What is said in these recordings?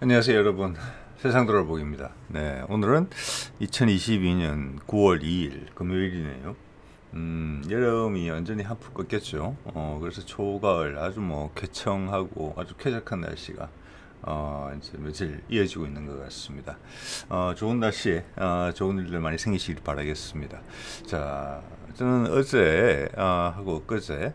안녕하세요 여러분, 세상 돌아보기입니다. 네, 오늘은 2022년 9월 2일 금요일이네요. 여름이 완전히 한풀 꺾였죠. 그래서 초가을 아주 뭐 쾌청하고 아주 쾌적한 날씨가 이제 며칠 이어지고 있는 것 같습니다. 좋은 날씨에 좋은 일들 많이 생기시길 바라겠습니다. 자, 저는 어제 하고 엊그제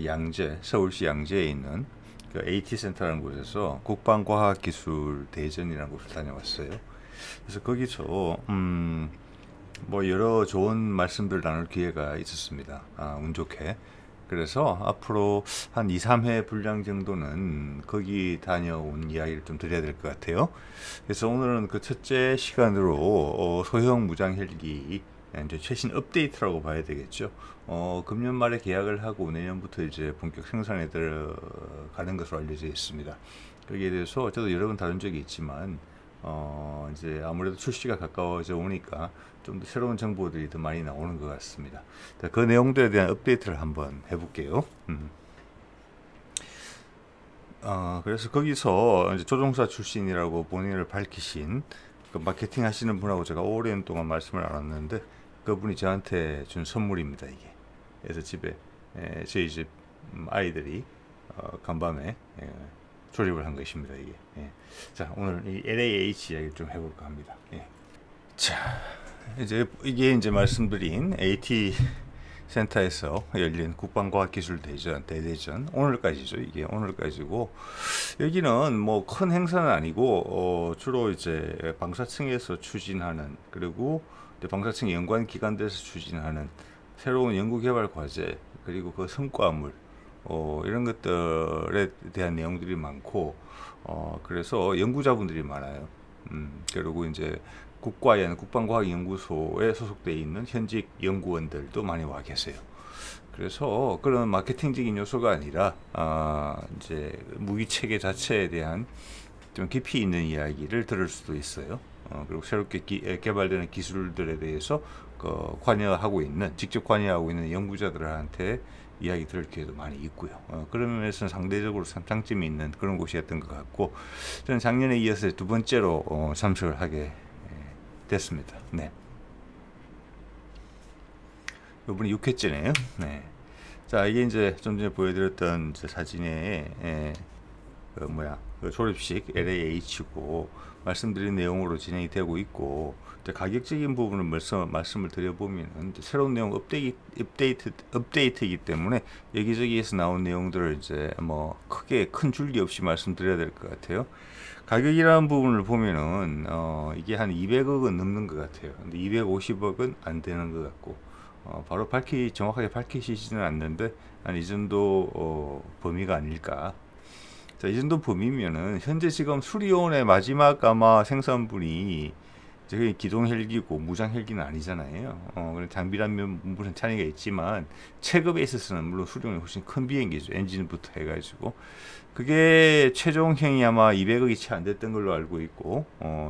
양재, 서울시 양재에 있는 그 AT센터라는 곳에서 국방과학기술대전이라는 곳을 다녀왔어요. 그래서 거기서 뭐 여러 좋은 말씀들 나눌 기회가 있었습니다. 운 좋게. 그래서 앞으로 한 2, 3회 분량 정도는 거기 다녀온 이야기를 좀 드려야 될 것 같아요. 그래서 오늘은 그 첫째 시간으로 소형 무장 헬기 이제 최신 업데이트라고 봐야 되겠죠. 금년 말에 계약을 하고 내년부터 이제 본격 생산에 들어가는 것으로 알려져 있습니다. 거기에 대해서 저도 여러 번 다룬 적이 있지만 이제 아무래도 출시가 가까워져 오니까 좀 더 새로운 정보들이 더 많이 나오는 것 같습니다. 그 내용들에 대한 업데이트를 한번 해볼게요. 그래서 거기서 이제 조종사 출신이라고 본인을 밝히신 그 마케팅 하시는 분하고 제가 오랜 동안 말씀을 나눴는데 그분이 저한테 준 선물입니다, 이게. 그래서 집에 저희 집 아이들이 간밤에 조립을 한 것입니다, 이게. 자, 오늘 이 LAH 이야기를 좀 해볼까 합니다. 자, 이게 말씀드린 AT 센터에서 열린 국방과학기술대전 대대전 오늘까지죠. 이게 오늘까지고 여기는 뭐 큰 행사는 아니고 주로 이제 방사청에서 추진하는, 그리고 방사청 연관 기관들에서 추진하는 새로운 연구개발 과제, 그리고 그 성과물 이런 것들에 대한 내용들이 많고 그래서 연구자분들이 많아요. 그리고 이제 국방과학연구소에 소속되어 있는 현직 연구원들도 많이 와 계세요. 그래서 그런 마케팅적인 요소가 아니라 이제 무기 체계 자체에 대한 좀 깊이 있는 이야기를 들을 수도 있어요. 그리고 새롭게 개발되는 기술들에 대해서 직접 관여하고 있는 연구자들한테 이야기 들을 기회도 많이 있고요. 그런 면에서는 상대적으로 장점이 있는 그런 곳이었던 것 같고, 저는 작년에 이어서 두 번째로 참석을 하게 됐습니다. 네. 이번이 6회째네요. 네. 자, 이게 이제 좀 전에 보여드렸던 사진에 그 졸업식 LAH고 말씀드린 내용으로 진행이 되고 있고, 가격적인 부분을 말씀을 드려보면 새로운 내용 업데이트이기 때문에 여기저기에서 나온 내용들을 이제 뭐 크게 큰 줄기 없이 말씀드려야 될 것 같아요. 가격이라는 부분을 보면은 이게 한 200억은 넘는 것 같아요. 근데 250억은 안 되는 것 같고 바로 정확하게 밝히시지는 않는데 한 이 정도 범위가 아닐까. 자, 이 정도 범위면은 현재 지금 수리온의 마지막 아마 생산분이 저게 기동 헬기고 무장 헬기는 아니잖아요. 장비라면 물론 차이가 있지만 체급에 있어서는 물론 수리온이 훨씬 큰 비행기죠. 엔진부터 해가지고 그게 최종형이 아마 200억이 채 안 됐던 걸로 알고 있고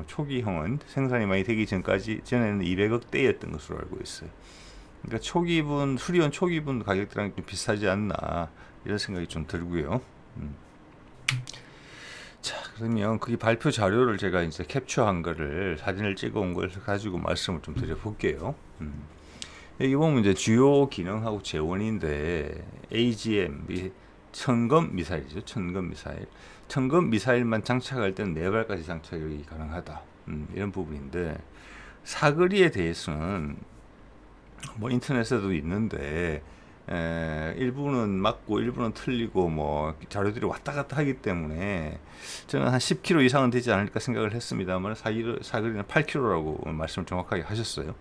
초기형은 생산이 많이 되기 전에는 200억대였던 것으로 알고 있어요. 그러니까 수리온 초기분 가격대랑 좀 비슷하지 않나 이런 생각이 좀 들고요. 자, 그러면 그 발표 자료를 제가 이제 캡처한 거를 사진을 찍어 온 걸 가지고 말씀을 좀 드려볼게요. 여기 보면 이제 주요 기능하고 재원인데 AGM 천검 미사일이죠. 천검 미사일만 장착할 때는 4발까지 장착이 가능하다. 이런 부분인데 사거리에 대해서는 뭐 인터넷에도 있는데 일부는 맞고 일부는 틀리고 뭐 자료들이 왔다 갔다 하기 때문에 저는 한 10km 이상은 되지 않을까 생각을 했습니다만 사거리는 8km라고 말씀을 정확하게 하셨어요.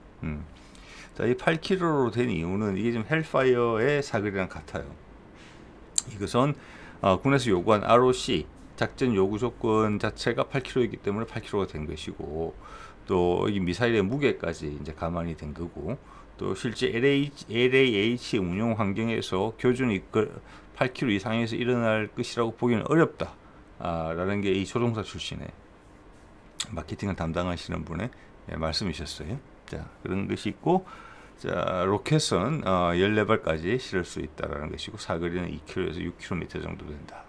자, 이 8km로 된 이유는 이게 지금 헬파이어의 사거리랑 같아요. 이것은 국내에서 요구한 ROC 작전 요구 조건 자체가 8km이기 때문에 8km가 된 것이고, 또 이 미사일의 무게까지 이제 감안이 된 거고, 또 실제 LAH 운용 환경에서 교준이 8km 이상에서 일어날 것이라고 보기는 어렵다. 라는 게 이 조종사 출신의 마케팅을 담당하시는 분의 말씀이셨어요. 자, 그런 것이 있고, 자, 로켓은 14발까지 실을 수 있다라는 것이고 사거리는 2km에서 6km 정도 된다.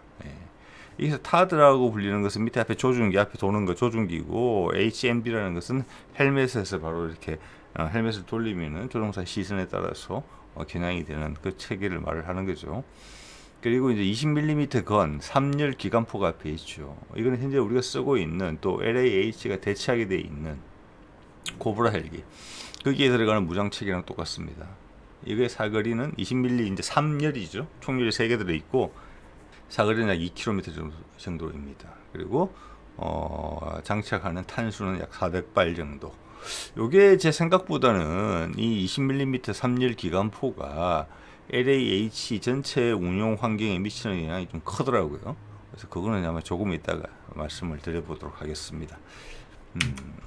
여기서 타드라고 불리는 것은 밑에 앞에 조준기, 앞에 도는 거 조준기고, HMB라는 것은 헬멧에서 바로 이렇게 헬멧을 돌리면은 조종사 시선에 따라서 겨냥이 되는 그 체계를 말을 하는 거죠. 그리고 이제 20mm 건 3열 기관포가 앞에 있죠. 이거는 현재 우리가 쓰고 있는 또 LAH가 대체하게 되어 있는 코브라 헬기, 거기에 들어가는 무장 체계랑 똑같습니다. 이게 사거리는 20mm 이제 3열이죠. 총열이 3개 들어 있고 사거리는 약 2km 정도입니다. 그리고 장착하는 탄수는 약 400발 정도. 요게 제 생각보다는 이 20mm 3열 기관포가 LAH 전체 운용 환경에 미치는 영향이 좀 크더라고요. 그래서 그거는 아마 조금 이따가 말씀을 드려보도록 하겠습니다.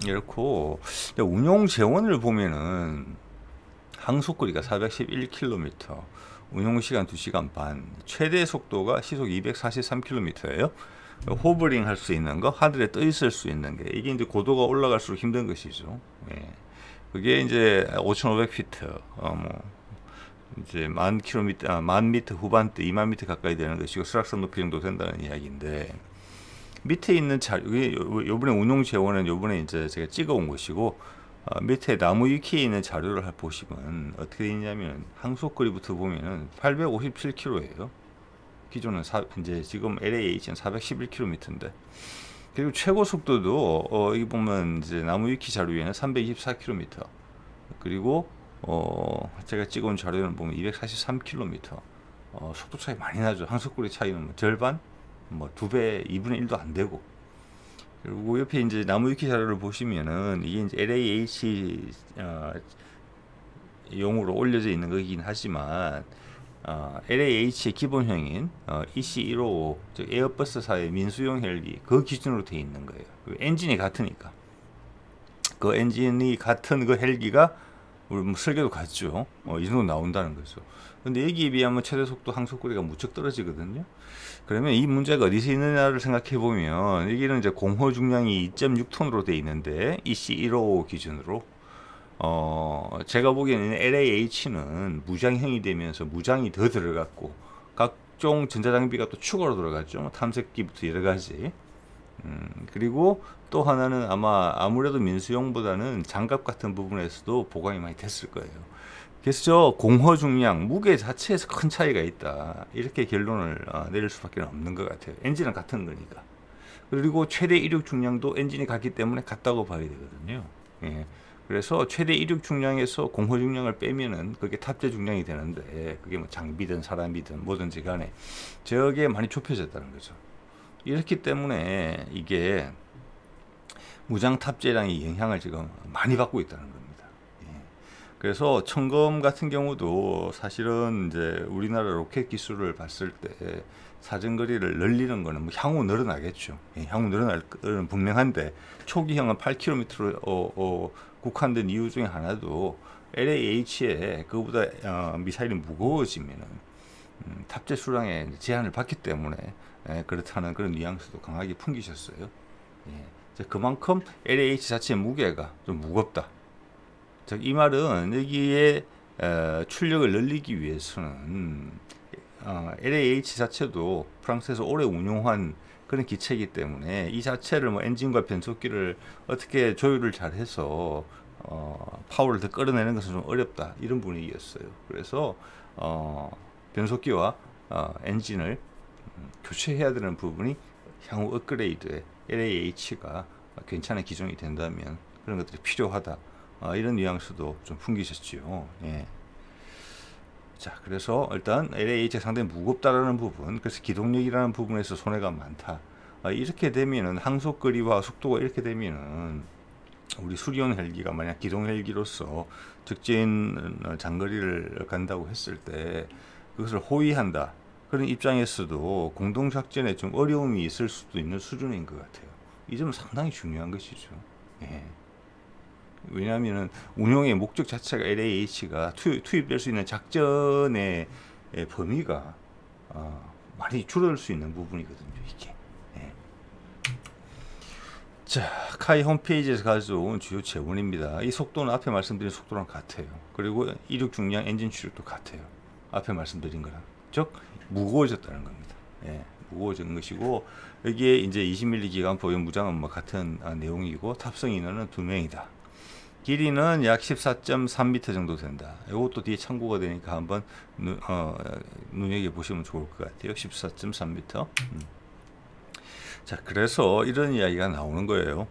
이렇고 운용 재원을 보면은 항속거리가 411km, 운용시간 2시간 반, 최대 속도가 시속 243km예요. 호버링 할 수 있는 거, 하늘에 떠 있을 수 있는 게, 이게 이제 고도가 올라갈수록 힘든 것이죠. 예. 그게 이제 5,500피트, 이제 10,000미터 후반대, 20,000미터 가까이 되는 것이고, 수락산 높이 정도 된다는 이야기인데, 밑에 있는 요번에 운용 재원은 요번에 이제 제가 찍어 온 것이고, 밑에 나무 위키에 있는 자료를 보시면 어떻게 되냐면 항속거리부터 보면은 857km예요. 기존은 이제 지금 LAH는 411km인데, 그리고 최고 속도도 여기 보면 이제 나무 위키 자료에는 324km, 그리고 제가 찍어온 자료는 보면 243km. 속도 차이 많이 나죠. 항속거리 차이는 뭐 절반, 뭐 2배, 2분의 1도 안 되고. 그리고 옆에 이제 나무 위키 자료를 보시면은 이게 이제 LAH 용으로 올려져 있는 거긴 하지만 LAH의 기본형인 EC155, 즉 에어버스사의 민수용 헬기 그 기준으로 되어 있는 거예요. 엔진이 같으니까. 그 엔진이 같은 그 헬기가 우리 뭐 설계도 같죠. 이 정도 나온다는 거죠. 근데 여기에 비하면 최대 속도 항속거리가 무척 떨어지거든요. 그러면 이 문제가 어디서 있느냐를 생각해 보면, 여기는 이제 공허 중량이 2.6톤으로 되어 있는데 EC155 기준으로 제가 보기에는 LAH는 무장형이 되면서 무장이 더 들어갔고 각종 전자장비가 또 추가로 들어갔죠. 탐색기부터 여러 가지. 그리고 또 하나는 아무래도 민수용보다는 장갑 같은 부분에서도 보강이 많이 됐을 거예요. 그래서 저 공허 중량, 무게 자체에서 큰 차이가 있다, 이렇게 결론을 내릴 수밖에 없는 것 같아요. 엔진은 같은 거니까. 그리고 최대 이륙 중량도 엔진이 같기 때문에 같다고 봐야 되거든요. 예. 그래서 최대 이륙 중량에서 공허 중량을 빼면은 그게 탑재 중량이 되는데, 그게 뭐 장비든 사람이든 뭐든지 간에 저게 많이 좁혀졌다는 거죠. 이렇기 때문에 이게 무장 탑재량이 영향을 지금 많이 받고 있다는 겁니다. 그래서 청검 같은 경우도 사실은 이제 우리나라 로켓 기술을 봤을 때 사정거리를 늘리는 거는 뭐 향후 늘어나겠죠. 향후 늘어날 거는 분명한데, 초기형은 8km로 국한된 이유 중에 하나도 LAH에 그보다 미사일이 무거워지면은 탑재 수량에 제한을 받기 때문에 그렇다는 그런 뉘앙스도 강하게 풍기셨어요. 그만큼 LAH 자체의 무게가 좀 무겁다. 즉 이 말은 여기에 출력을 늘리기 위해서는 LAH 자체도 프랑스에서 오래 운용한 그런 기체이기 때문에 이 자체를 뭐 엔진과 변속기를 어떻게 조율을 잘해서 파워를 더 끌어내는 것은 좀 어렵다, 이런 분위기였어요. 그래서 변속기와 엔진을 교체해야 되는 부분이 향후 업그레이드에 LAH가 괜찮은 기종이 된다면 그런 것들이 필요하다, 이런 뉘앙스도 좀 풍기셨지요. 예. 자, 그래서 일단 LAH가 상당히 무겁다라는 부분, 그래서 기동력이라는 부분에서 손해가 많다. 이렇게 되면은 항속거리와 속도가 이렇게 되면은 우리 수리용 헬기가 만약 기동 헬기로서 적재인 장거리를 간다고 했을 때 그것을 호위한다, 그런 입장에서도 공동작전에 좀 어려움이 있을 수도 있는 수준인 것 같아요. 이 점은 상당히 중요한 것이죠. 예. 왜냐하면 운용의 목적 자체가 LAH가 투입될 수 있는 작전의 범위가 많이 줄어들 수 있는 부분이거든요, 이게. 예. 자, 카이 홈페이지에서 가져온 주요 재원입니다. 이 속도는 앞에 말씀드린 속도랑 같아요. 그리고 이륙 중량, 엔진 추력도 같아요. 앞에 말씀드린 거랑. 즉 무거워졌다는 겁니다. 예. 무거워진 것이고, 여기에 이제 20mm 기관포 무장은 뭐 같은 내용이고, 탑승 인원은 2명이다. 길이는 약 14.3m 정도 된다. 이것도 뒤에 참고가 되니까 한번 눈여겨보시면 좋을 것 같아요. 14.3m. 자, 그래서 이런 이야기가 나오는 거예요.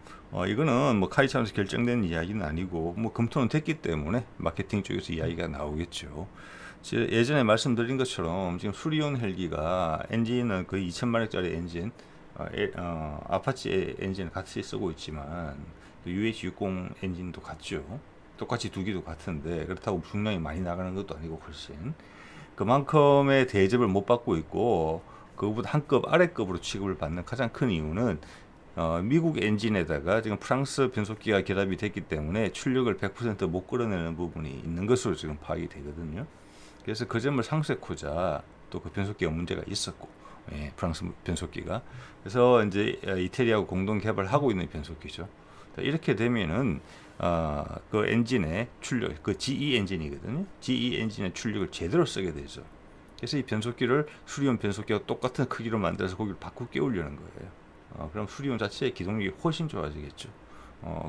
이거는 뭐 카이 차원에서 결정된 이야기는 아니고, 뭐 검토는 됐기 때문에 마케팅 쪽에서 이야기가 나오겠죠. 예전에 말씀드린 것처럼 지금 수리온 헬기가 엔진은 거의 2000마력짜리 엔진, 아파치 엔진을 같이 쓰고 있지만 UH-60 엔진도 같죠. 똑같이 두 기도 같은데 그렇다고 중량이 많이 나가는 것도 아니고 훨씬 그만큼의 대접을 못 받고 있고, 그거보다 한 급 아래급으로 취급을 받는 가장 큰 이유는 미국 엔진에다가 지금 프랑스 변속기가 결합이 됐기 때문에 출력을 100% 못 끌어내는 부분이 있는 것으로 지금 파악이 되거든요. 그래서 그 점을 상쇄하고자 또 그 변속기가 문제가 있었고, 프랑스 변속기가, 그래서 이제 이태리하고 공동 개발하고 있는 변속기죠. 이렇게 되면은 그 엔진의 출력, 그 GE 엔진이거든요. GE 엔진의 출력을 제대로 쓰게 되죠. 그래서 이 변속기를 수리온 변속기와 똑같은 크기로 만들어서 거기를 바꾸고 끼우려는 거예요. 그럼 수리온 자체의 기동력이 훨씬 좋아지겠죠.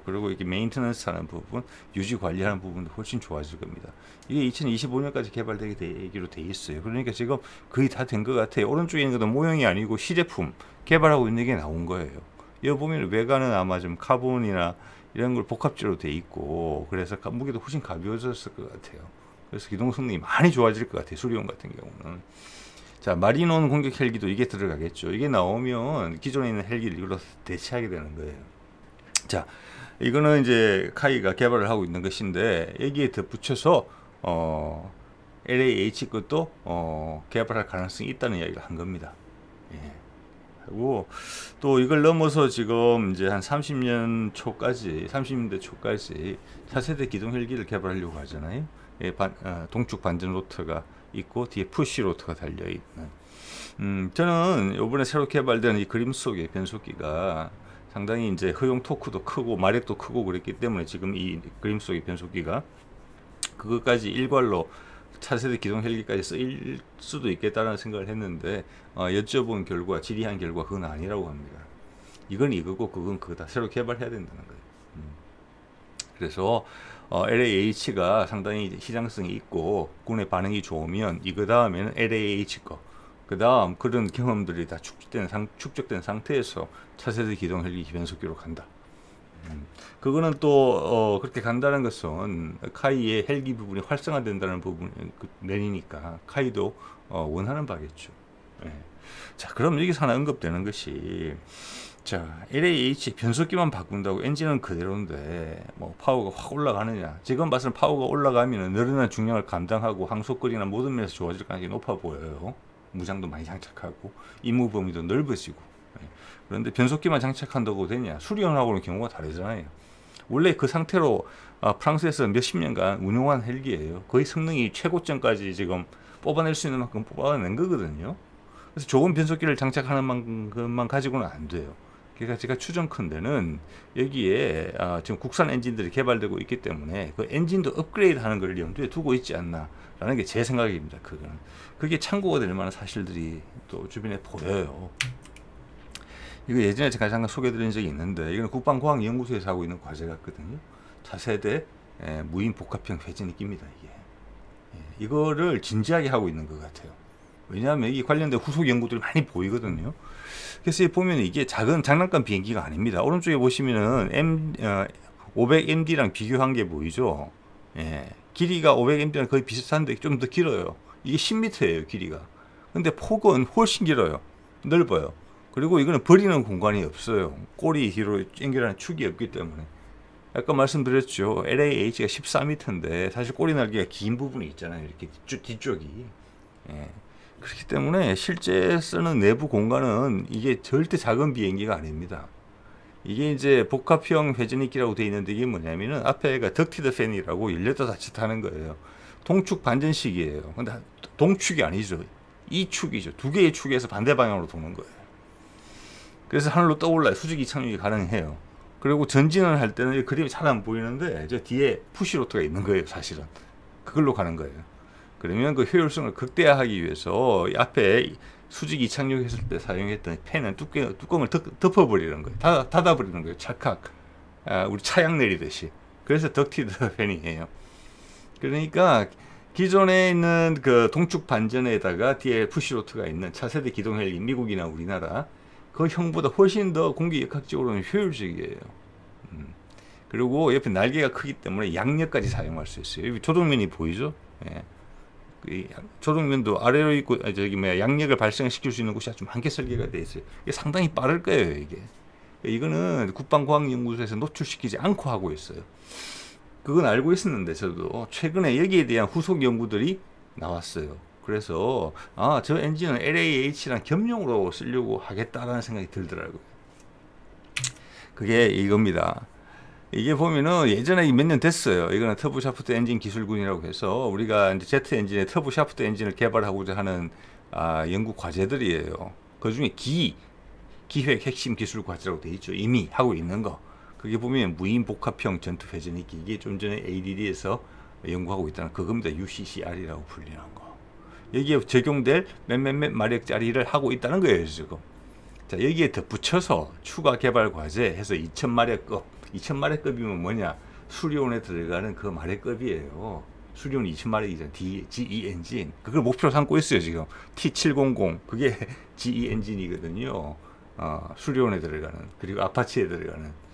그리고 이렇게 메인테넌스 하는 부분, 유지 관리하는 부분도 훨씬 좋아질 겁니다. 이게 2025년까지 개발되기로 돼 있어요. 그러니까 지금 거의 다 된 것 같아요. 오른쪽에 있는 것도 모형이 아니고 시제품 개발하고 있는 게 나온 거예요. 여기 보면 외관은 아마 좀 카본이나 이런 걸 복합재로 돼 있고, 그래서 무게도 훨씬 가벼워졌을 것 같아요. 그래서 기동 성능이 많이 좋아질 것 같아요. 수리온 같은 경우는. 자, 마리논 공격 헬기도 이게 들어가겠죠. 이게 나오면 기존에 있는 헬기를 이걸로 대체하게 되는 거예요. 자, 이거는 이제 카이가 개발을 하고 있는 것인데, 여기에 덧붙여서 LAH 것도 개발할 가능성이 있다는 이야기를 한 겁니다. 예. 그리고 또 이걸 넘어서 지금 이제 한 30년대 초까지 차세대 기동 헬기를 개발하려고 하잖아요. 동축 반전 로터가 있고 뒤에 푸시 로터가 달려 있는. 저는 이번에 새로 개발된 이 그림 속의 변속기가 상당히 이제 허용 토크도 크고 마력도 크고 그랬기 때문에 지금 이 그림 속의 변속기가 그것까지 일괄로 차세대 기동 헬기까지 쓰일 수도 있겠다는 생각을 했는데, 여쭤본 결과, 질의한 결과 그건 아니라고 합니다. 이건 이거고 그건 그거다. 새로 개발해야 된다는 거예요. 그래서 LAH가 상당히 시장성이 있고 군의 반응이 좋으면 이거 다음에는 LAH 거, 그 다음 그런 경험들이 다 축적된 상태에서 차세대 기동 헬기 변속기로 간다. 그거는 또 그렇게 간다는 것은 카이의 헬기 부분이 활성화된다는 부분 내니까 카이도 원하는 바겠죠. 예. 자, 그럼 여기서 하나 언급되는 것이, 자, LAH 변속기만 바꾼다고 엔진은 그대로인데 뭐 파워가 확 올라가느냐? 지금 봐서는 파워가 올라가면 늘어난 중량을 감당하고 항속거리나 모든 면에서 좋아질 가능성이 높아 보여요. 무장도 많이 장착하고 임무 범위도 넓어지고. 그런데 변속기만 장착한다고 되냐? 수리온하고는 경우가 다르잖아요. 원래 그 상태로 프랑스에서 몇십 년간 운용한 헬기예요. 거의 성능이 최고점까지 지금 뽑아낼 수 있는 만큼 뽑아낸 거거든요. 그래서 좋은 변속기를 장착하는 만큼만 가지고는 안 돼요. 그러니까 제가 추정컨대는 여기에 지금 국산 엔진들이 개발되고 있기 때문에 그 엔진도 업그레이드 하는 걸 염두에 두고 있지 않나라는 게 제 생각입니다. 그게 참고가 될 만한 사실들이 또 주변에 보여요. 이거 예전에 제가 잠깐 소개해드린 적이 있는데, 이건 국방과학연구소에서 하고 있는 과제 같거든요. 차세대 무인 복합형 회전익기입니다. 이게 이거를 진지하게 하고 있는 것 같아요. 왜냐하면 이 관련된 후속 연구들이 많이 보이거든요. 그래서 보면 이게 작은 장난감 비행기가 아닙니다. 오른쪽에 보시면은 500MD랑 비교한 게 보이죠. 길이가 500MD랑 거의 비슷한데 좀 더 길어요. 이게 10m예요, 길이가. 근데 폭은 훨씬 길어요. 넓어요. 그리고 이거는 버리는 공간이 없어요. 꼬리 뒤로 연결하는 축이 없기 때문에. 아까 말씀드렸죠. LAH가 14m인데 사실 꼬리 날개가 긴 부분이 있잖아요. 이렇게 뒤쪽이. 그렇기 때문에 실제 쓰는 내부 공간은 이게 절대 작은 비행기가 아닙니다. 이게 이제 복합형 회전익기라고 되어 있는데, 이게 뭐냐면은 앞에가 덕티드 팬이라고 열렸다 닫혔다 하는 거예요. 동축 반전식이에요. 근데 동축이 아니죠. 이축이죠. 두 개의 축에서 반대 방향으로 도는 거예요. 그래서 하늘로 떠올라요. 수직 이착륙이 가능해요. 그리고 전진을 할 때는 그림이 잘 안 보이는데 저 뒤에 푸시로터가 있는 거예요. 사실은 그걸로 가는 거예요. 그러면 그 효율성을 극대화하기 위해서 앞에 수직 이착륙했을 때 사용했던 팬은 뚜껑을 덮어버리는 거예요. 닫아버리는 거예요. 찰칵. 우리 차양 내리듯이. 그래서 덕티드 팬이에요. 그러니까 기존에 있는 그 동축 반전에다가 뒤에 푸시로트가 있는 차세대 기동 헬기, 미국이나 우리나라 그 형보다 훨씬 더 공기 역학적으로는 효율적이에요. 그리고 옆에 날개가 크기 때문에 양력까지 사용할 수 있어요. 여기 조종면이 보이죠? 예. 조종면도 아래로 있고 양력을 발생시킬 수 있는 곳이 아주 많게 설계가 되어 있어요. 이게 상당히 빠를 거예요. 이거는 국방과학연구소에서 노출시키지 않고 하고 있어요. 그건 알고 있었는데 저도 최근에 여기에 대한 후속 연구들이 나왔어요. 그래서 저 엔진은 LAH랑 겸용으로 쓰려고 하겠다라는 생각이 들더라고요. 그게 이겁니다. 이게 보면은 예전에 몇 년 됐어요. 이거는 터보 샤프트 엔진 기술군이라고 해서 우리가 이제 제트 엔진의 터보 샤프트 엔진을 개발하고자 하는 연구 과제들이에요. 그 중에 기획 핵심 기술 과제라고 되어 있죠. 이미 하고 있는 거. 그게 보면 무인 복합형 전투 회전익기, 이게 좀 전에 ADD에서 연구하고 있다는 그겁니다. UCCR이라고 불리는 거. 여기에 적용될 몇몇몇 마력짜리를 하고 있다는 거예요, 지금. 자, 여기에 덧붙여서 추가 개발 과제 해서 2000마력급. 2000마력급이면 뭐냐? 수리온에 들어가는 그 마력급이에요. 수리온 2000마력이잖아요. GE 엔진. 그걸 목표로 삼고 있어요, 지금. T700. 그게 GE 엔진이거든요. 수리온에 들어가는. 그리고 아파치에 들어가는.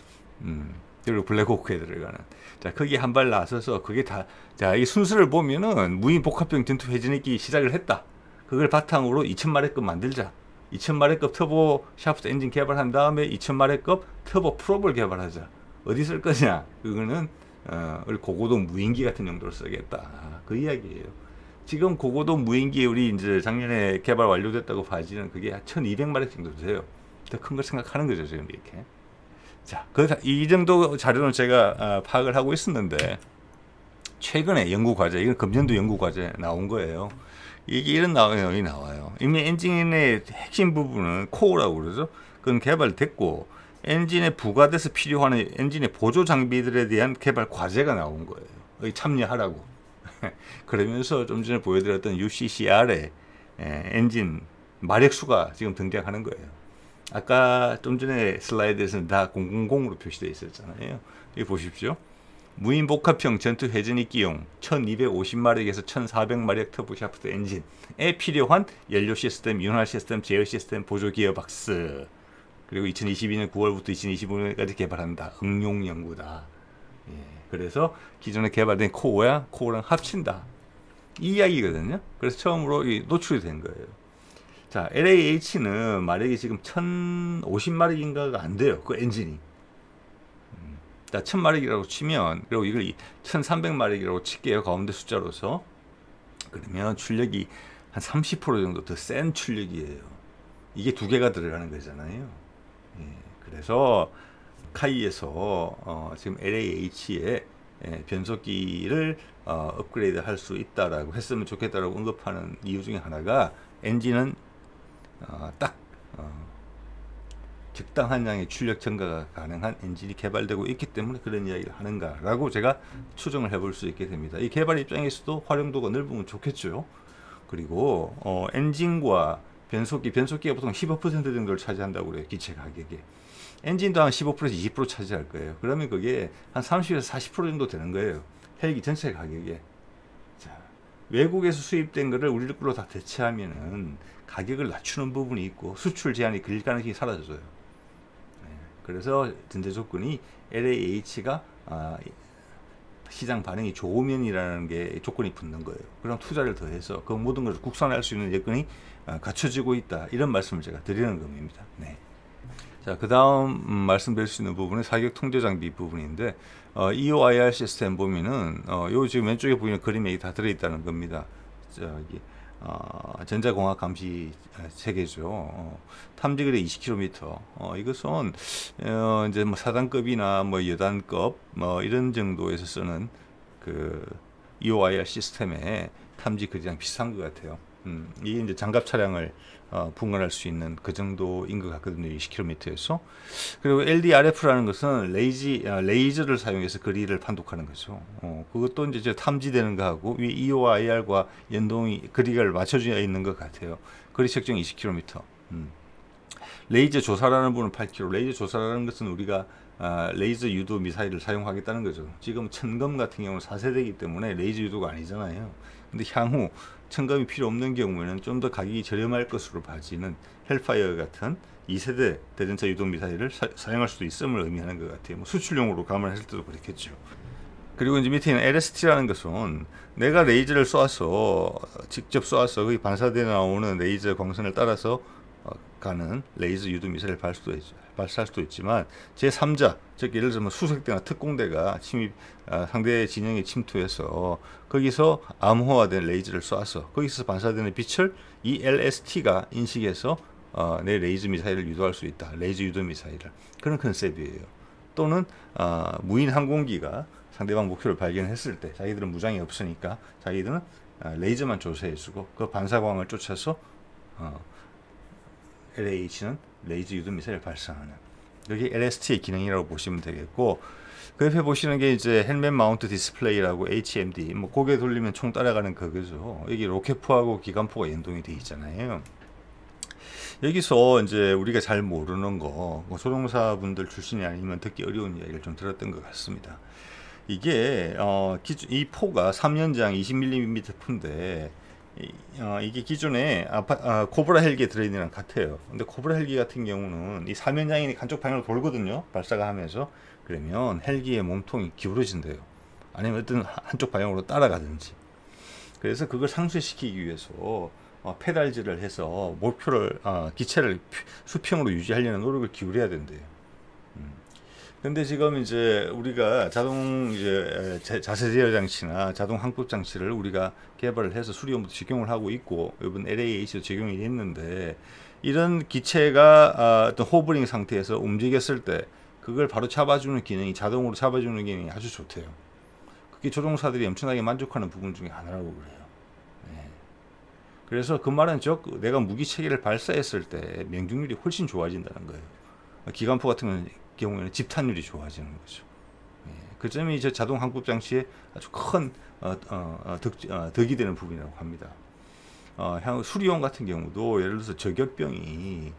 그리고 블랙호크에 들어가는. 자, 거기 한 발 나서서 그게 다, 자, 이 순서를 보면은 무인 복합형 전투 회전익기 시작을 했다. 그걸 바탕으로 2000마력급 만들자. 2000마력급 터보 샤프트 엔진 개발한 다음에 2000마력급 터보 프롭을 개발하자. 어디 쓸 거냐? 그거는 우리 고고도 무인기 같은 용도로 쓰겠다. 그 이야기예요. 지금 고고도 무인기 우리 이제 작년에 개발 완료됐다고 봐지는 그게 1200마력 정도 돼요. 더 큰 걸 생각하는 거죠, 지금 이렇게. 자, 이 정도 자료는 제가 파악을 하고 있었는데 최근에 연구 과제, 이건 금년도 연구 과제 나온 거예요. 이게 이런 내용이 나와요. 이미 엔진의 핵심 부분은 코어라고 그러죠. 그건 개발됐고 엔진에 부과돼서 필요한 엔진의 보조 장비들에 대한 개발 과제가 나온 거예요. 여기 참여하라고. 그러면서 좀 전에 보여드렸던 UCCR의 엔진 마력수가 지금 등장하는 거예요. 아까 좀 전에 슬라이드에서는 다 000으로 표시되어 있었잖아요. 여기 보십시오. 무인 복합형 전투 회전익기용 1250마력에서 1400마력 터보 샤프트 엔진에 필요한 연료 시스템, 윤활 시스템, 제어 시스템, 보조 기어박스. 그리고 2022년 9월부터 2025년까지 개발한다. 응용 연구다. 예, 그래서 기존에 개발된 코어랑 합친다. 이 이야기거든요. 그래서 처음으로 노출이 된 거예요. 자, LAH는 마력이 지금 1050마력인가가 안 돼요. 그 엔진이. 자, 1000마력이라고 치면, 그리고 이걸 1300마력이라고 칠게요. 가운데 숫자로서. 그러면 출력이 한 30% 정도 더 센 출력이에요. 이게 두 개가 들어가는 거잖아요. 예, 그래서 카이에서 지금 LAH의 변속기를 업그레이드 할 수 있다라고 했으면 좋겠다라고 언급하는 이유 중에 하나가 엔진은 딱 적당한 양의 출력 증가가 가능한 엔진이 개발되고 있기 때문에 그런 이야기를 하는가라고 제가 추정을 해볼 수 있게 됩니다. 이 개발 입장에서도 활용도가 넓으면 좋겠죠. 그리고 엔진과 변속기가 보통 15% 정도를 차지한다고 그래요. 기체 가격에. 엔진도 한 15%에서 20% 차지할 거예요. 그러면 그게 한 30에서 40% 정도 되는 거예요. 헬기 전체 가격에. 자, 외국에서 수입된 거를 우리 걸로 다 대체하면은 가격을 낮추는 부분이 있고 수출 제한이 걸릴 가능성이 사라져요. 그래서 전제 조건이 LAH가 시장 반응이 좋으면이라는 게 조건이 붙는 거예요. 그럼 투자를 더해서 그 모든 것을 국산화할 수 있는 여건이 갖춰지고 있다. 이런 말씀을 제가 드리는 겁니다. 네. 자, 그 다음 말씀드릴 수 있는 부분은 사격 통제 장비 부분인데 EOIR 시스템 보면은 요 지금 왼쪽에 보이는 그림에 다 들어있다는 겁니다. 저기 전자공학 감시 체계죠. 탐지거리 20km. 이것은 이제 뭐 사단급이나 뭐 여단급 뭐 이런 정도에서 쓰는 그 EOIR 시스템의 탐지 거리랑 비슷한 것 같아요. 이게 이제 장갑 차량을 분간할 수 있는 그 정도인 것 같거든요. 20km에서. 그리고 LDRF라는 것은 레이저를 사용해서 거리를 판독하는 거죠. 그것도 이제 탐지되는 거하고 EOIR과 연동이 거리가 맞춰져 있는 것 같아요. 거리 측정 20km. 레이저 조사라는 부분은 8km. 레이저 조사라는 것은 우리가 레이저 유도 미사일을 사용하겠다는 거죠. 지금 천검 같은 경우는 4세대이기 때문에 레이저 유도가 아니잖아요. 근데 향후 천검이 필요 없는 경우에는 좀 더 가격이 저렴할 것으로 봐지는 헬파이어 같은 2세대 대전차 유도 미사일을 사용할 수도 있음을 의미하는 것 같아요. 뭐 수출용으로 감안했을 때도 그렇겠죠. 그리고 이제 밑에 있는 LST라는 것은 내가 레이저를 쏘아서 직접 쏘아서 거기 반사돼 나오는 레이저 광선을 따라서 가는 레이저 유도 미사일을 발사할 수도 있지만 제3자, 즉 예를 들면 수색대나 특공대가 상대 진영에 침투해서 거기서 암호화된 레이저를 쏘아서 거기서 반사되는 빛을 이 LST가 인식해서 내 레이저 미사일을 유도할 수 있다. 레이저 유도 미사일을. 그런 컨셉이에요. 또는 무인 항공기가 상대방 목표를 발견했을 때 자기들은 무장이 없으니까 자기들은 레이저만 조사해주고 그 반사광을 쫓아서 LH는 레이저 유도 미사일을 발사하는, 여기 LST의 기능이라고 보시면 되겠고, 그 옆에 보시는 게 이제 헬멧 마운트 디스플레이라고 HMD, 뭐 고개 돌리면 총 따라가는 그거죠. 여기 로켓포하고 기관포가 연동이 되어 있잖아요. 여기서 이제 우리가 잘 모르는 거, 뭐 조종사분들 출신이 아니면 듣기 어려운 이야기를 좀 들었던 것 같습니다. 이게 이 포가 3연장 20mm 포인데 이게 기존에 코브라 헬기에 들어있는 거랑 같아요. 근데 코브라 헬기 같은 경우는 이 3연장이 한쪽 방향으로 돌거든요. 발사가 하면서. 그러면 헬기의 몸통이 기울어진대요. 아니면 어떤 한쪽 방향으로 따라가든지. 그래서 그걸 상쇄시키기 위해서 페달질을 해서 목표를 기체를 수평으로 유지하려는 노력을 기울여야 된대요. 근데 지금 이제 우리가 자동 자세 제어 장치나 자동 항법 장치를 우리가 개발을 해서 수리용도 적용을 하고 있고 이번 LAAC도 적용이 됐는데, 이런 기체가 어떤 호버링 상태에서 움직였을 때 그걸 바로 잡아주는 기능이, 자동으로 잡아주는 기능이 아주 좋대요. 그게 조종사들이 엄청나게 만족하는 부분 중에 하나라고 그래요. 네. 그래서 그 말은 즉 내가 무기 체계를 발사했을 때 명중률이 훨씬 좋아진다는 거예요. 기관포 같은 경우에는 집탄율이 좋아지는 거죠. 예, 그 점이 이제 자동 항법 장치에 아주 큰 덕이 되는 부분이라고 합니다. 향후 수리용 같은 경우도 예를 들어서 저격병이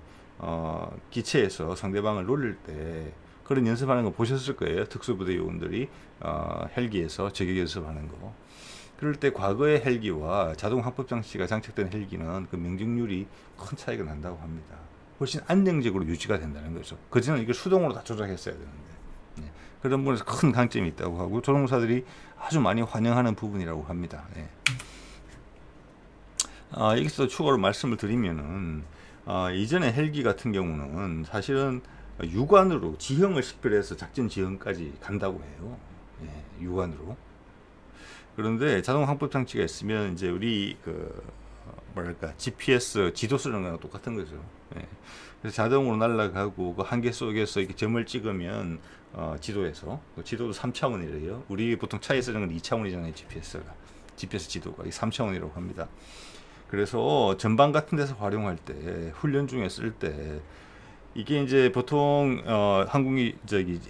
기체에서 상대방을 노릴 때 그런 연습하는 거 보셨을 거예요. 특수부대 요원들이 헬기에서 저격 연습하는 거. 그럴 때 과거의 헬기와 자동 항법 장치가 장착된 헬기는 그 명중률이 큰 차이가 난다고 합니다. 훨씬 안정적으로 유지가 된다는 거죠. 그전에는 이걸 수동으로 다 조작했어야 되는데. 네. 그런 부분에서 큰 강점이 있다고 하고 조종사들이 아주 많이 환영하는 부분이라고 합니다. 네. 여기서 추가로 말씀을 드리면은 이전에 헬기 같은 경우는 사실은 육안으로 지형을 식별해서 작전 지형까지 간다고 해요. 네. 육안으로. 그런데 자동 항법 장치가 있으면 이제 우리 GPS 지도 쓰는 거랑 똑같은 거죠. 예. 그래서 자동으로 날아가고 그 한계 속에서 이렇게 점을 찍으면 지도에서 지도도 3차원이래요. 우리 보통 차에 쓰는 건 2차원이잖아요. GPS 지도가 3차원이라고 합니다. 그래서 전방 같은 데서 활용할 때, 훈련 중에 쓸 때 이게 이제 보통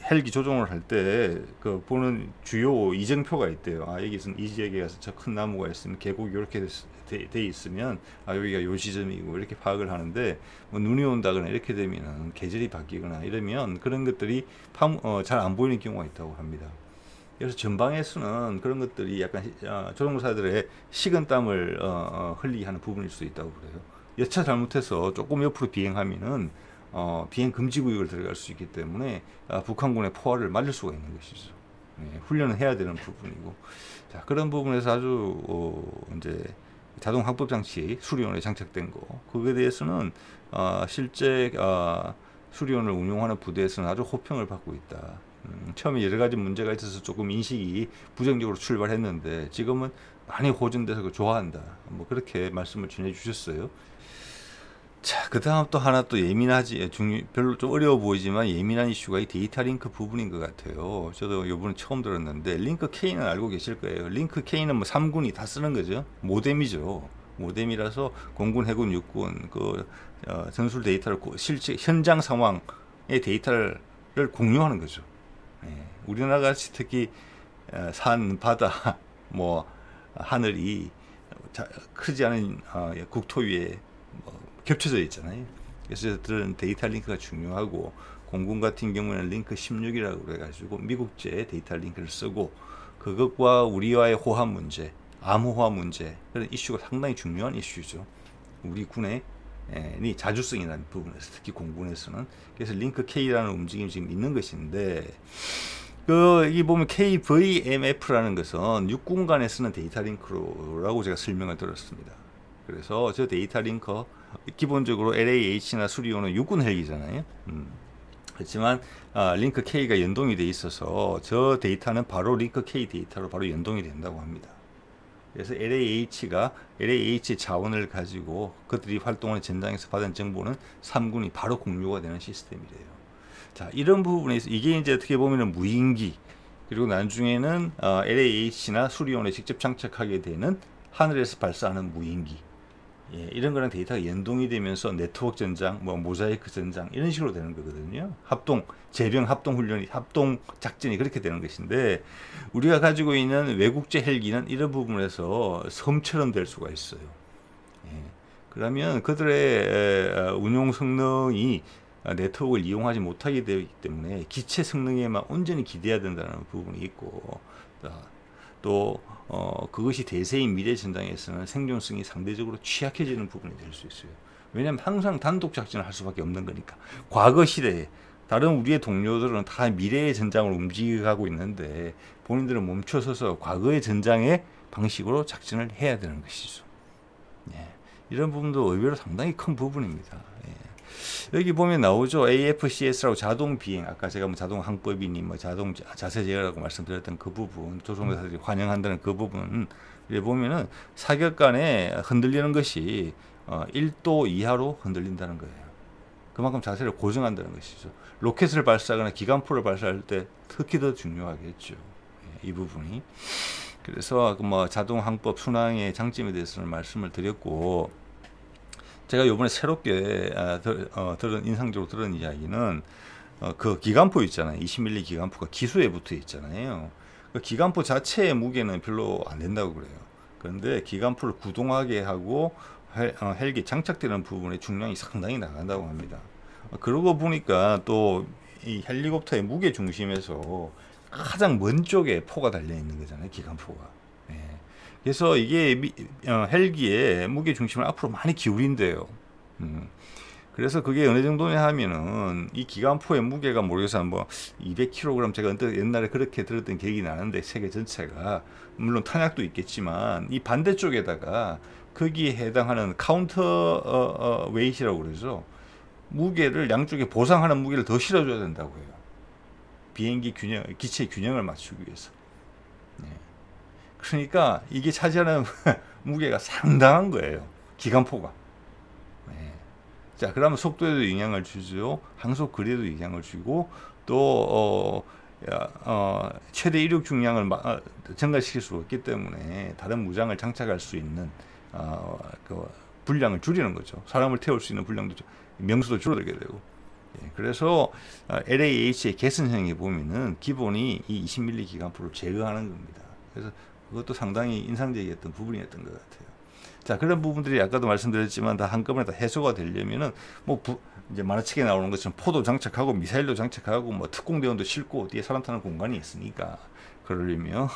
헬기 조종을 할 때 그 보는 주요 이정표가 있대요. 여기서는 이 지역에 가서 저 큰 나무가 있으면 계곡이 이렇게 돼 있으면 여기가 요 지점이고 이렇게 파악을 하는데, 뭐 눈이 온다거나 이렇게 되면은 계절이 바뀌거나 이러면 그런 것들이 잘 안 보이는 경우가 있다고 합니다. 그래서 전방에서는 그런 것들이 약간 조종사들의 식은땀을 흘리게 하는 부분일 수 있다고 그래요. 여차 잘못해서 조금 옆으로 비행하면은 비행 금지 구역을 들어갈 수 있기 때문에 북한군의 포화를 맞을 수가 있는 것이죠. 네, 훈련을 해야 되는 부분이고, 자, 그런 부분에서 아주 이제 자동 항법 장치 수리온에 장착된 거, 그거에 대해서는 실제 수리온을 운용하는 부대에서는 아주 호평을 받고 있다. 처음에 여러 가지 문제가 있어서 조금 인식이 부정적으로 출발했는데 지금은 많이 호전돼서 좋아한다. 뭐 그렇게 말씀을 전해주셨어요. 자, 그 다음 또 하나 또 예민하지, 별로 좀 어려워 보이지만 예민한 이슈가 이 데이터 링크 부분인 것 같아요. 저도 이번에 처음 들었는데, 링크 K는 알고 계실 거예요. 링크 K는 뭐 3군이 다 쓰는 거죠. 모뎀이죠. 모뎀이라서 공군, 해군, 육군 전술 데이터를 실제 현장 상황의 데이터를 공유하는 거죠. 우리나라 같이 특히 산, 바다, 뭐 하늘이 크지 않은 국토 위에 겹쳐져 있잖아요. 그래서 들은 데이터 링크가 중요하고, 공군 같은 경우에는 링크 16이라고 그래가지고 미국제 데이터 링크를 쓰고, 그것과 우리와의 호환 문제, 암호화 문제, 그런 이슈가 상당히 중요한 이슈죠. 우리 군의 자주성이라는 부분에서, 특히 공군에서는. 그래서 링크 K라는 움직임이 지금 있는 것인데, 여기 보면 KVMF라는 것은 육군간에 쓰는 데이터 링크라고 제가 설명을 드렸습니다. 그래서 저 데이터 링크, 기본적으로 LAH나 수리온은 육군 헬기잖아요. 그렇지만 링크 K가 연동이 돼 있어서 저 데이터는 바로 링크 K 데이터로 바로 연동이 된다고 합니다. 그래서 LAH 자원을 가지고 그들이 활동하는 전장에서 받은 정보는 3군이 바로 공유가 되는 시스템이래요. 자, 이런 부분에서 이게 이제 어떻게 보면은 무인기, 그리고 나중에는 LAH나 수리온에 직접 장착하게 되는 하늘에서 발사하는 무인기, 이런 거랑 데이터가 연동이 되면서 네트워크 전장, 모자이크 전장, 이런 식으로 되는 거거든요. 제병 합동 훈련이, 합동 작전이 그렇게 되는 것인데, 우리가 가지고 있는 외국제 헬기는 이런 부분에서 섬처럼 될 수가 있어요. 그러면 그들의 운용 성능이 네트워크를 이용하지 못하게 되기 때문에 기체 성능에만 온전히 기대해야 된다는 부분이 있고, 또 그것이 대세인 미래 전장에서는 생존성이 상대적으로 취약해지는 부분이 될 수 있어요. 왜냐하면 항상 단독 작전을 할 수밖에 없는 거니까. 과거 시대에 다른 우리의 동료들은 다 미래의 전장을 움직여가고 있는데, 본인들은 멈춰서서 과거의 전장의 방식으로 작전을 해야 되는 것이죠. 이런 부분도 의외로 상당히 큰 부분입니다. 여기 보면 나오죠. AFCS라고 자동 비행, 아까 제가 자동 항법이니 자동 자세 제어라고 말씀드렸던 그 부분, 조종사들이 환영한다는 그 부분, 여기 보면은 사격간에 흔들리는 것이 1도 이하로 흔들린다는 거예요. 그만큼 자세를 고정한다는 것이죠. 로켓을 발사하거나 기관포를 발사할 때 특히 더 중요하겠죠. 이 부분이. 그래서 자동 항법 순항의 장점에 대해서는 말씀을 드렸고, 제가 이번에 새롭게 인상적으로 들은 이야기는 그 기관포 있잖아요. 20mm 기관포가 기수에 붙어 있잖아요. 그 기관포 자체의 무게는 별로 안 된다고 그래요. 그런데 기관포를 구동하게 하고 헬기 장착되는 부분의 중량이 상당히 나간다고 합니다. 그러고 보니까 또 이 헬리콥터의 무게 중심에서 가장 먼 쪽에 포가 달려 있는 거잖아요. 기관포가. 그래서 이게 헬기의 무게 중심을 앞으로 많이 기울인대요. 그래서 그게 어느 정도냐 하면은 이 기관포의 무게가 모르겠어요. 200kg, 제가 옛날에 그렇게 들었던 기억이 나는데, 세계 전체가 물론 탄약도 있겠지만 이 반대쪽에다가 거기에 해당하는 카운터 웨이트라고 그러죠. 무게를 양쪽에 보상하는 무게를 더 실어줘야 된다고 해요. 비행기 균형, 기체 균형을 맞추기 위해서. 그러니까 이게 차지하는 무게가 상당한 거예요. 기관포가. 자, 그러면 속도에도 영향을 주죠. 항속 거리에도 영향을 주고, 또 최대 이륙 중량을 증가시킬 수 없기 때문에 다른 무장을 장착할 수 있는 그 분량을 줄이는 거죠. 사람을 태울 수 있는 분량도 명수도 줄어들게 되고. 그래서 LAH의 개선형에 보면은 기본이 이 20mm 기관포를 제거하는 겁니다. 그래서 그것도 상당히 인상적이었던 부분이었던 것 같아요. 자, 그런 부분들이 아까도 말씀드렸지만 다 한꺼번에 다 해소가 되려면은 이제 만화책에 나오는 것처럼 포도 장착하고 미사일도 장착하고 특공대원도 싣고 뒤에 사람 타는 공간이 있으니까, 그러려면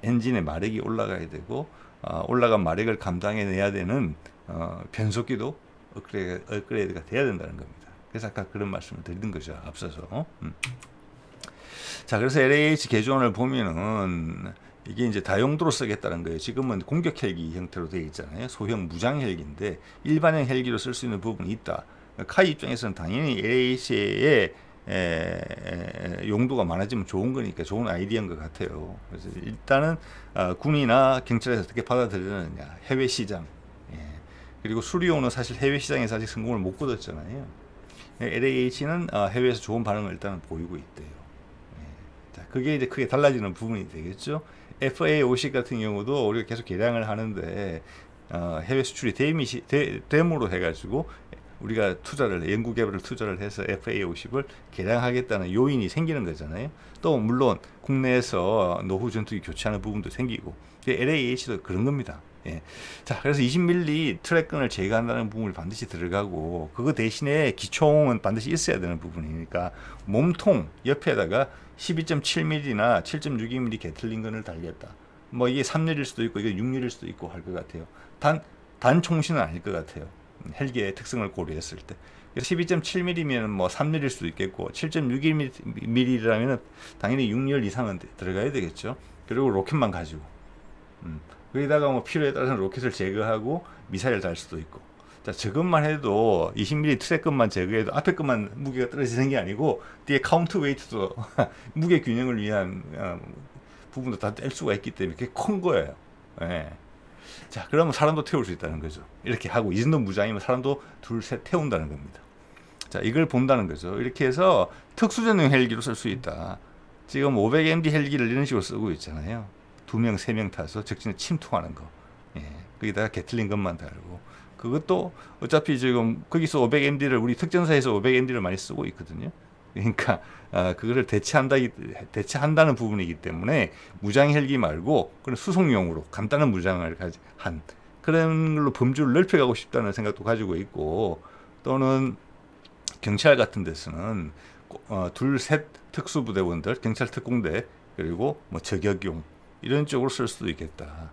엔진의 마력이 올라가야 되고, 올라간 마력을 감당해내야 되는 변속기도 업그레이드가 돼야 된다는 겁니다. 그래서 아까 그런 말씀을 드린 거죠, 앞서서. 자, 그래서 LAH 개조안을 보면은 이게 이제 다용도로 쓰겠다는 거예요. 지금은 공격 헬기 형태로 되어 있잖아요. 소형 무장 헬기인데 일반형 헬기로 쓸 수 있는 부분이 있다. 카이 입장에서는 당연히 LAH의 용도가 많아지면 좋은 거니까 좋은 아이디어인 것 같아요. 그래서 일단은 군이나 경찰에서 어떻게 받아들이느냐, 해외 시장, 그리고 수리용은 사실 해외 시장에서 아직 성공을 못 거뒀잖아요. LAH는 해외에서 좋은 반응을 일단 보이고 있대요. 자, 그게 이제 크게 달라지는 부분이 되겠죠. FA50 같은 경우도 우리가 계속 개량을 하는데 해외 수출이 됨으로 해가지고 우리가 연구 개발을 투자를 해서 FA50을 개량하겠다는 요인이 생기는 거잖아요. 또 물론 국내에서 노후 전투기 교체하는 부분도 생기고, LAH도 그런 겁니다. 예. 자, 그래서 20mm 트랙건을 제거한다는 부분이 반드시 들어가고, 그거 대신에 기총은 반드시 있어야 되는 부분이니까 몸통 옆에다가 12.7mm나 7.62mm 게틀링건을 달겠다. 뭐 이게 3mm일 수도 있고 이게 6mm일 수도 있고 할 것 같아요. 단 총신은 아닐 것 같아요. 헬기의 특성을 고려했을 때. 12.7mm면 뭐 3mm일 수도 있겠고 7.61mm라면 당연히 6열 이상은 들어가야 되겠죠. 그리고 로켓만 가지고 거기다가 뭐 필요에 따라서는 로켓을 제거하고 미사일을 달 수도 있고. 자, 저것만 해도 20mm 트랙건만 제거해도 앞에 것만 무게가 떨어지는 게 아니고 뒤에 카운트 웨이트도 무게 균형을 위한 부분도 다 뗄 수가 있기 때문에 그게 큰 거예요. 예. 자, 그러면 사람도 태울 수 있다는 거죠. 이렇게 하고 이 정도 무장이면 사람도 둘, 셋 태운다는 겁니다. 자, 이걸 본다는 거죠. 이렇게 해서 특수전용 헬기로 쓸 수 있다. 지금 500MD 헬기를 이런 식으로 쓰고 있잖아요. 2명, 3명 타서 적진에 침투하는 거. 예. 거기다가 게틀링건만 달고. 그것도 어차피 지금 거기서 500MD를 우리 특전사에서 500MD를 많이 쓰고 있거든요. 그러니까 그거를 대체한다는 부분이기 때문에 무장 헬기 말고 그런 수송용으로 간단한 무장을 한 그런 걸로 범주를 넓혀가고 싶다는 생각도 가지고 있고, 또는 경찰 같은 데서는 둘, 셋 특수부대원들, 경찰 특공대, 그리고 뭐 저격용 이런 쪽으로 쓸 수도 있겠다.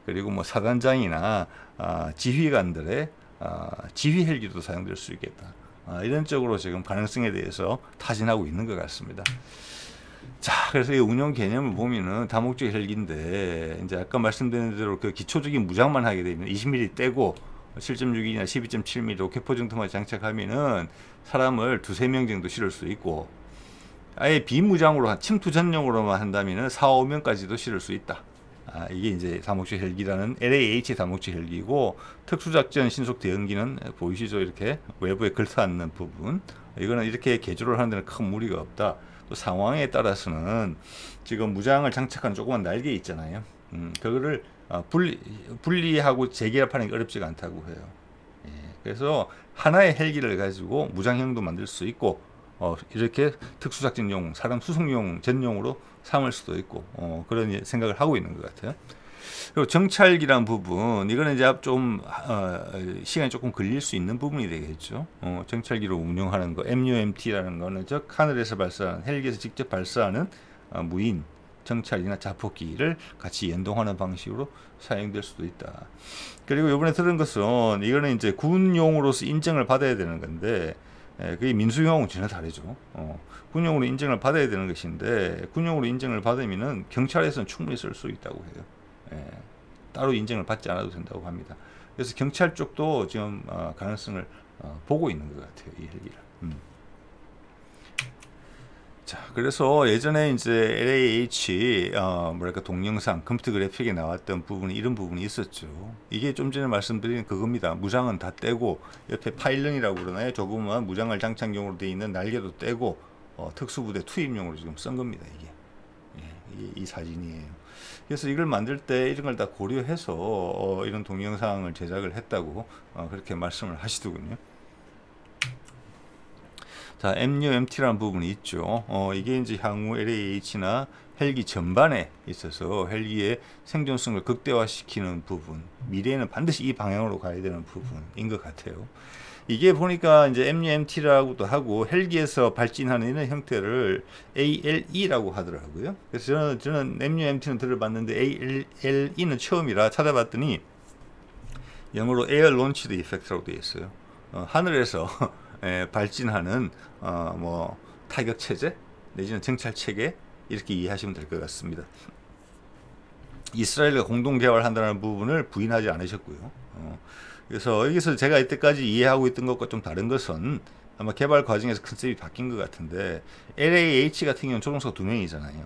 그리고 뭐 사단장이나 지휘관들의 지휘 헬기도 사용될 수 있겠다. 이런 쪽으로 지금 가능성에 대해서 타진하고 있는 것 같습니다. 자, 그래서 이 운용 개념을 보면은 다목적 헬기인데, 이제 아까 말씀드린 대로 그 기초적인 무장만 하게 되면 20mm 떼고 7.62나 12.7mm 로켓포 정도만 장착하면은 사람을 2~3명 정도 실을 수 있고, 아예 비무장으로 침투 전용으로만 한다면은 4~5명까지도 실을 수 있다. 이게 이제 다목적 헬기라는 LAH 다목적 헬기고, 특수작전 신속 대응기는 보이시죠? 이렇게 외부에 걸터앉는 부분. 이거는 이렇게 개조를 하는 데는 큰 무리가 없다. 또 상황에 따라서는 지금 무장을 장착한 조그만 날개 있잖아요. 그거를 분리하고 재결합하는 게 어렵지가 않다고 해요. 예, 그래서 하나의 헬기를 가지고 무장형도 만들 수 있고, 이렇게 특수작전용, 사람 수송용 전용으로 삼을 수도 있고, 그런 생각을 하고 있는 것 같아요. 그리고 정찰기란 부분, 이거는 이제 좀 시간이 조금 걸릴 수 있는 부분이 되겠죠. 정찰기로 운용하는 거, MUMT라는 거는 즉 하늘에서 발사하는, 헬기에서 직접 발사하는 무인 정찰이나 자폭기를 같이 연동하는 방식으로 사용될 수도 있다. 그리고 이번에 들은 것은 이거는 이제 군용으로서 인정을 받아야 되는 건데, 그게 민수용하고는 전혀 다르죠. 군용으로 인정을 받아야 되는 것인데, 군용으로 인정을 받으면은 경찰에서는 충분히 쓸 수 있다고 해요. 따로 인정을 받지 않아도 된다고 합니다. 그래서 경찰 쪽도 지금 가능성을 보고 있는 것 같아요, 이 헬기를. 자, 그래서 예전에 이제 LAH 뭐랄까 동영상 컴퓨터 그래픽에 나왔던 부분이 이런 부분이 있었죠. 이게 좀 전에 말씀드린 그겁니다. 무장은 다 떼고 옆에 파일런이라고 그러나요? 조그만 무장을 장착용으로 되어 있는 날개도 떼고 특수부대 투입용으로 지금 쓴 겁니다. 이게. 이게 이 사진이에요. 그래서 이걸 만들 때 이런 걸 다 고려해서 이런 동영상을 제작을 했다고 그렇게 말씀을 하시더군요. 자, MUMT라는 부분이 있죠. 이게 이제 향후 LAH나 헬기 전반에 있어서 헬기의 생존성을 극대화시키는 부분, 미래에는 반드시 이 방향으로 가야 되는 부분인 것 같아요. 이게 보니까 이제 MUMT라고도 하고 헬기에서 발진하는 이런 형태를 ALE라고 하더라고요. 그래서 저는 MUMT는 들어봤는데 ALE는 처음이라 찾아봤더니 영어로 Air Launched Effect라고 되어 있어요. 하늘에서 발진하는 뭐 타격 체제 내지는 정찰 체계, 이렇게 이해하시면 될 것 같습니다. 이스라엘과 공동 개발한다는 부분을 부인하지 않으셨고요. 그래서 여기서 제가 이때까지 이해하고 있던 것과 좀 다른 것은 아마 개발 과정에서 컨셉이 바뀐 것 같은데, LAH 같은 경우는 조종사가 2명이잖아요.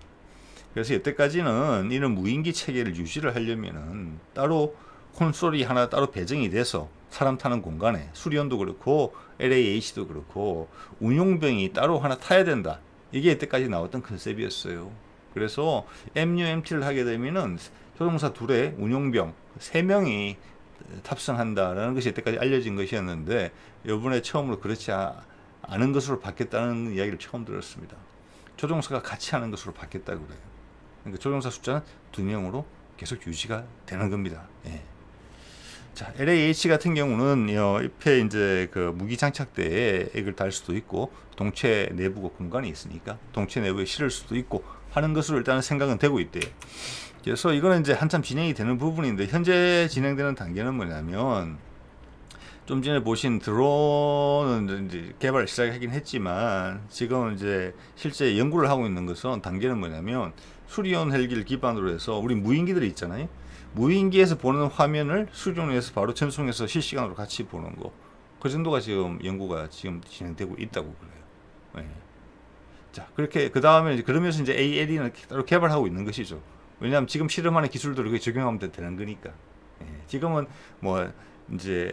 그래서 이때까지는 이런 무인기 체계를 유지를 하려면은 따로 콘솔이 하나 따로 배정이 돼서 사람 타는 공간에 수리원도 그렇고 LAH도 그렇고 운용병이 따로 하나 타야 된다. 이게 이때까지 나왔던 컨셉이었어요. 그래서 MUMT를 하게 되면은 조종사 2에 운용병 3명이 탑승한다라는 것이 이때까지 알려진 것이었는데, 이번에 처음으로 그렇지 않은 것으로 바뀌었다는 이야기를 처음 들었습니다. 조종사가 같이 하는 것으로 바뀌었다고 그래요. 그러니까 조종사 숫자는 2명으로 계속 유지가 되는 겁니다. 예. 자, LAH 같은 경우는 옆에 이제 그 무기 장착대에 액을 달 수도 있고 동체 내부가 공간이 있으니까 동체 내부에 실을 수도 있고 하는 것으로 일단은 생각은 되고 있대요. 그래서 이거는 이제 한참 진행이 되는 부분인데 현재 진행되는 단계는 뭐냐면 좀 전에 보신 드론은 이제 개발 시작하긴 했지만 지금 이제 실제 연구를 하고 있는 것은 단계는 뭐냐면 수리온 헬기를 기반으로 해서 우리 무인기들이 있잖아요. 무인기에서 보는 화면을 수리온에서 바로 전송해서 실시간으로 같이 보는 거. 그 정도가 지금 연구가 지금 진행되고 있다고 그래요. 네. 자, 그렇게 그 다음에 그러면서 이제 ALE는 따로 개발하고 있는 것이죠. 왜냐하면 지금 실험하는 기술들을 그게 적용하면 되는 거니까. 예, 지금은 뭐 이제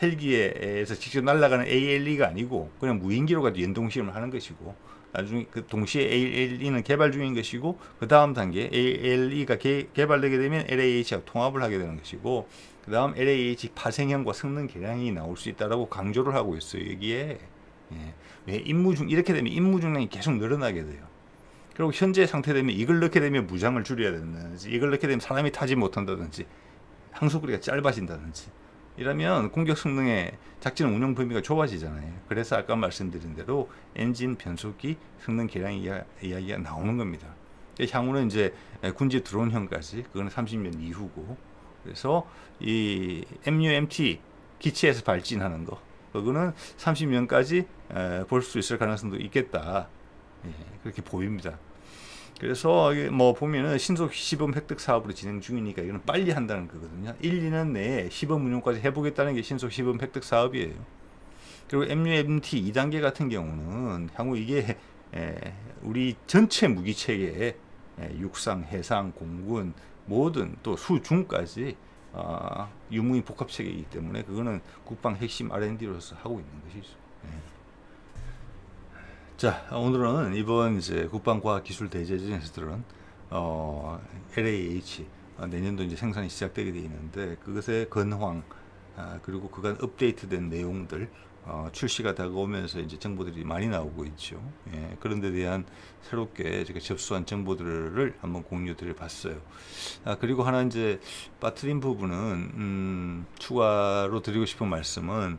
헬기에서 직접 날아가는 ALE가 아니고 그냥 무인기로 가지고 연동 시험을 하는 것이고 나중에 그 동시에 ALE는 개발 중인 것이고 그 다음 단계 ALE가 개발되게 되면 LAH와 통합을 하게 되는 것이고 그 다음 LAH 파생형과 성능 개량이 나올 수 있다라고 강조를 하고 있어요. 여기에 예, 왜 이렇게 되면 임무 중량이 계속 늘어나게 돼요. 그리고 현재 상태 되면 이걸 넣게 되면 무장을 줄여야 된다든지 이걸 넣게 되면 사람이 타지 못한다든지 항속거리가 짧아진다든지 이러면 공격 성능의 작전 운영 범위가 좁아지잖아요. 그래서 아까 말씀드린 대로 엔진, 변속기, 성능 개량 이야기가 나오는 겁니다. 향후는 이제 군지 드론형까지 그거는 30년 이후고 그래서 이 MUMT 기체에서 발진하는 거 그거는 30년까지 볼 수 있을 가능성도 있겠다. 예, 그렇게 보입니다. 그래서 뭐 보면은 신속 시범 획득 사업으로 진행 중이니까 이거는 빨리 한다는 거거든요. 1, 2년 내에 시범 운용까지 해보겠다는 게 신속 시범 획득 사업이에요. 그리고 MUMT 2단계 같은 경우는 향후 이게 우리 전체 무기 체계에 육상, 해상, 공군 모든 또 수중까지 유무인 복합 체계이기 때문에 그거는 국방 핵심 R&D로서 하고 있는 것이죠. 자, 오늘은 이번 이제 국방과학기술대제전에서들은 LAH 내년도 이제 생산이 시작되게 되어 있는데 그것의 건황 그리고 그간 업데이트된 내용들 출시가 다가오면서 이제 정보들이 많이 나오고 있죠. 예, 그런 데 대한 새롭게 제가 접수한 정보들을 한번 공유드려 봤어요. 그리고 하나 이제 빠뜨린 부분은 추가로 드리고 싶은 말씀은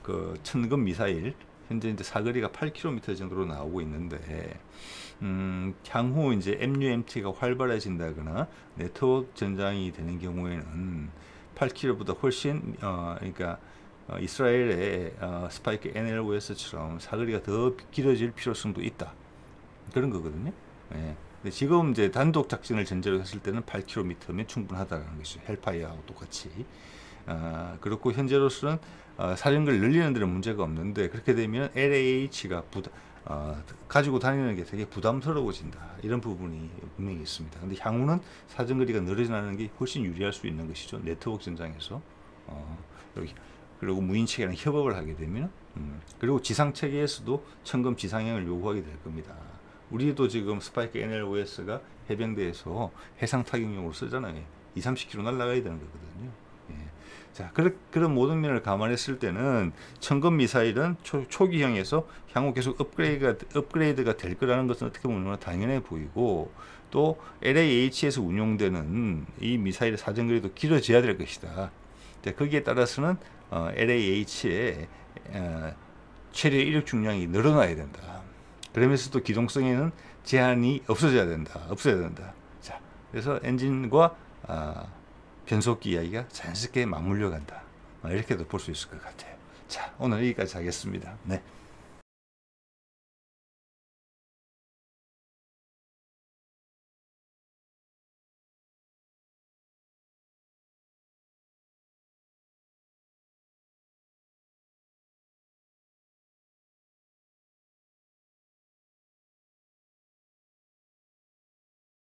그 천금 미사일 현재 이제 사거리가 8km 정도로 나오고 있는데 향후 이제 MUMT가 활발해진다거나 네트워크 전장이 되는 경우에는 8km보다 훨씬 그러니까 이스라엘의 스파이크 NLOS처럼 사거리가 더 길어질 필요성도 있다. 그런 거거든요. 예. 근데 지금 이제 단독 작전을 전제로 했을 때는 8km면 충분하다는 것이죠. 헬파이어하고 똑같이. 그렇고 현재로서는 사령을 늘리는 데는 문제가 없는데 그렇게 되면 LAH가 가지고 다니는 게 되게 부담스러워진다. 이런 부분이 분명히 있습니다. 근데 향후는 사정거리가 늘어나는 게 훨씬 유리할 수 있는 것이죠. 네트워크 전장에서. 그리고 무인체계랑 협업을 하게 되면 그리고 지상체계에서도 천금 지상형을 요구하게 될 겁니다. 우리도 지금 스파이크 NLOS가 해병대에서 해상 타격용으로 쓰잖아요. 20-30km 날아가야 되는 거거든요. 예. 자, 그런 모든 면을 감안했을 때는 천금 미사일은 초기형에서 향후 계속 업그레이드가 될 거라는 것은 어떻게 보면 당연해 보이고 또 LAH에서 운용되는 이 미사일의 사정거리도 길어져야 될 것이다. 거기에 따라서는 LAH의 최대 이륙 중량이 늘어나야 된다. 그러면서 또 기동성에는 제한이 없어야 된다. 자, 그래서 엔진과 변속기 이야기가 자연스럽게 맞물려 간다. 이렇게도 볼 수 있을 것 같아요. 자, 오늘 여기까지 하겠습니다. 네.